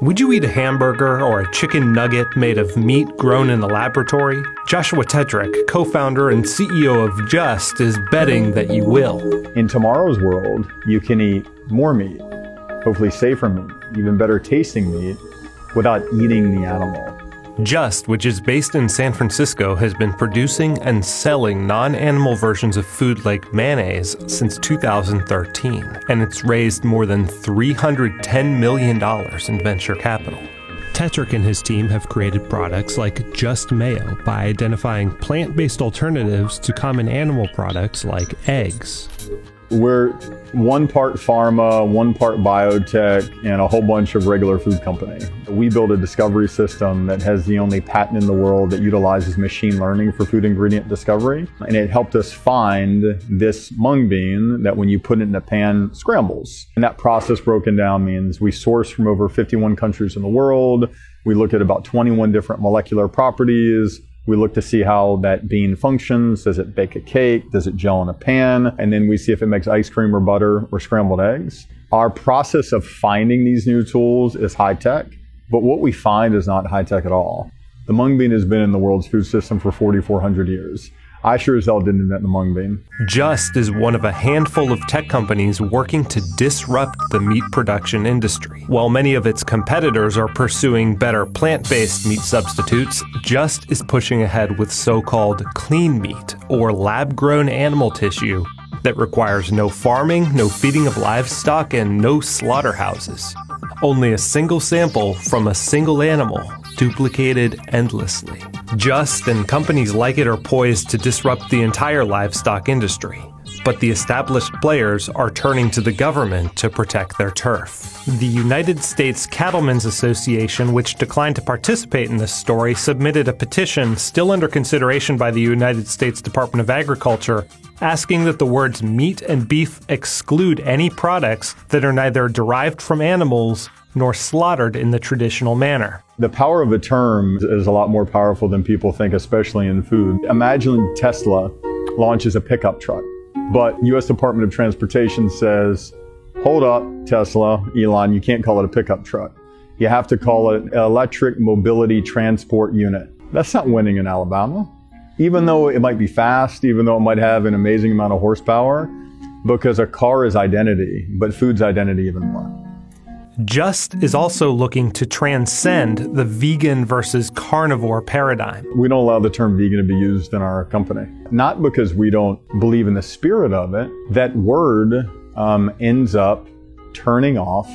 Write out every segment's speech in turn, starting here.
Would you eat a hamburger or a chicken nugget made of meat grown in a laboratory? Joshua Tetrick, co-founder and CEO of Just, is betting that you will. In tomorrow's world, you can eat more meat, hopefully safer meat, even better tasting meat, without eating the animal. Just, which is based in San Francisco, has been producing and selling non-animal versions of food like mayonnaise since 2013, and it's raised more than $310 million in venture capital. Tetrick and his team have created products like Just Mayo by identifying plant-based alternatives to common animal products like eggs. We're one part pharma, one part biotech, and a whole bunch of regular food company. We build a discovery system that has the only patent in the world that utilizes machine learning for food ingredient discovery. And it helped us find this mung bean that when you put it in a pan, scrambles. And that process broken down means we source from over 51 countries in the world. We look at about 21 different molecular properties. We look to see how that bean functions. Does it bake a cake? Does it gel in a pan? And then we see if it makes ice cream or butter or scrambled eggs. Our process of finding these new tools is high tech, but what we find is not high tech at all. The mung bean has been in the world's food system for 4,400 years. I sure as hell didn't invent the mung bean. Just is one of a handful of tech companies working to disrupt the meat production industry. While many of its competitors are pursuing better plant-based meat substitutes, Just is pushing ahead with so-called clean meat, or lab-grown animal tissue, that requires no farming, no feeding of livestock, and no slaughterhouses. Only a single sample from a single animal, duplicated endlessly. Just and companies like it are poised to disrupt the entire livestock industry, but the established players are turning to the government to protect their turf. The United States Cattlemen's Association, which declined to participate in this story, submitted a petition still under consideration by the United States Department of Agriculture, asking that the words meat and beef exclude any products that are neither derived from animals nor slaughtered in the traditional manner. The power of a term is a lot more powerful than people think, especially in food. Imagine Tesla launches a pickup truck, but U.S. Department of Transportation says, hold up, Tesla, Elon, you can't call it a pickup truck. You have to call it an electric mobility transport unit. That's not winning in Alabama. Even though it might be fast, even though it might have an amazing amount of horsepower, because a car is identity, but food's identity even more. Just is also looking to transcend the vegan versus carnivore paradigm. We don't allow the term vegan to be used in our company. Not because we don't believe in the spirit of it. That word ends up turning off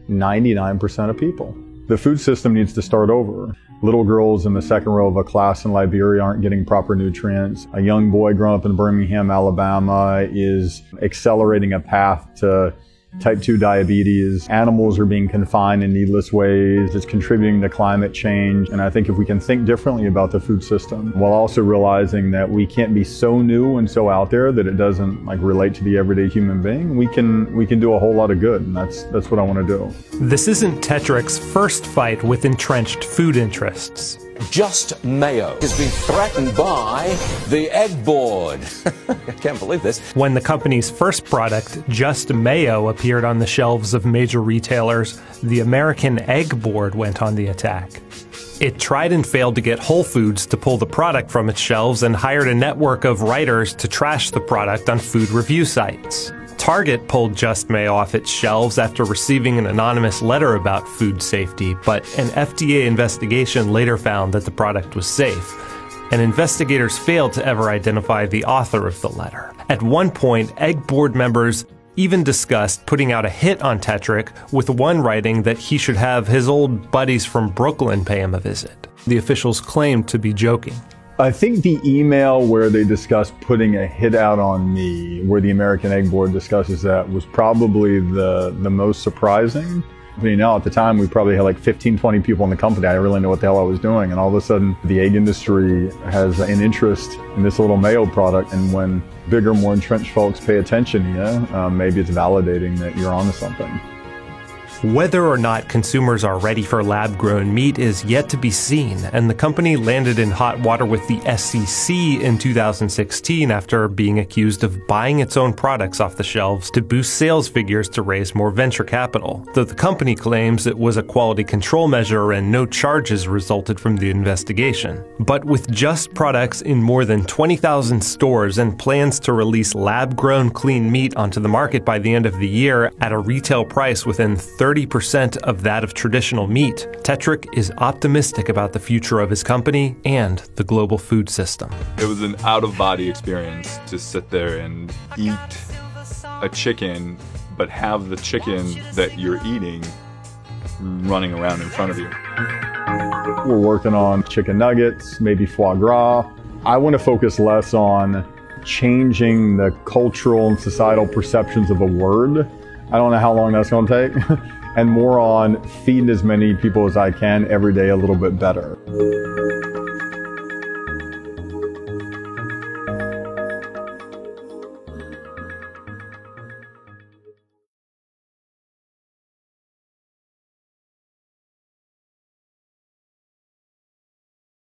99% of people. The food system needs to start over. Little girls in the second row of a class in Liberia aren't getting proper nutrients. A young boy growing up in Birmingham, Alabama is accelerating a path to type 2 diabetes. Animals are being confined in needless ways. It's contributing to climate change. And I think if we can think differently about the food system, while also realizing that we can't be so new and so out there that it doesn't relate to the everyday human being, we can do a whole lot of good. And that's what I want to do. This isn't Tetrick's first fight with entrenched food interests. Just Mayo has been threatened by the Egg Board. I can't believe this. When the company's first product, Just Mayo, appeared on the shelves of major retailers, the American Egg Board went on the attack. It tried and failed to get Whole Foods to pull the product from its shelves and hired a network of writers to trash the product on food review sites. Target pulled Just Mayo off its shelves after receiving an anonymous letter about food safety, but an FDA investigation later found that the product was safe, and investigators failed to ever identify the author of the letter. At one point, Egg Board members even discussed putting out a hit on Tetrick, with one writing that he should have his old buddies from Brooklyn pay him a visit. The officials claimed to be joking. I think the email where they discussed putting a hit out on me, where the American Egg Board discusses that, was probably the most surprising. At the time, we probably had 15, 20 people in the company. I didn't really know what the hell I was doing. And all of a sudden, the egg industry has an interest in this little Mayo product. And when bigger, more entrenched folks pay attention to you, maybe it's validating that you're onto something. Whether or not consumers are ready for lab-grown meat is yet to be seen, and the company landed in hot water with the SEC in 2016 after being accused of buying its own products off the shelves to boost sales figures to raise more venture capital, though the company claims it was a quality control measure and no charges resulted from the investigation. But with Just products in more than 20,000 stores and plans to release lab-grown clean meat onto the market by the end of the year at a retail price within 30% of that of traditional meat, Tetrick is optimistic about the future of his company and the global food system. It was an out-of-body experience to sit there and eat a chicken, but have the chicken that you're eating running around in front of you. We're working on chicken nuggets, maybe foie gras. I want to focus less on changing the cultural and societal perceptions of a word. I don't know how long that's going to take. And more on feeding as many people as I can every day a little bit better.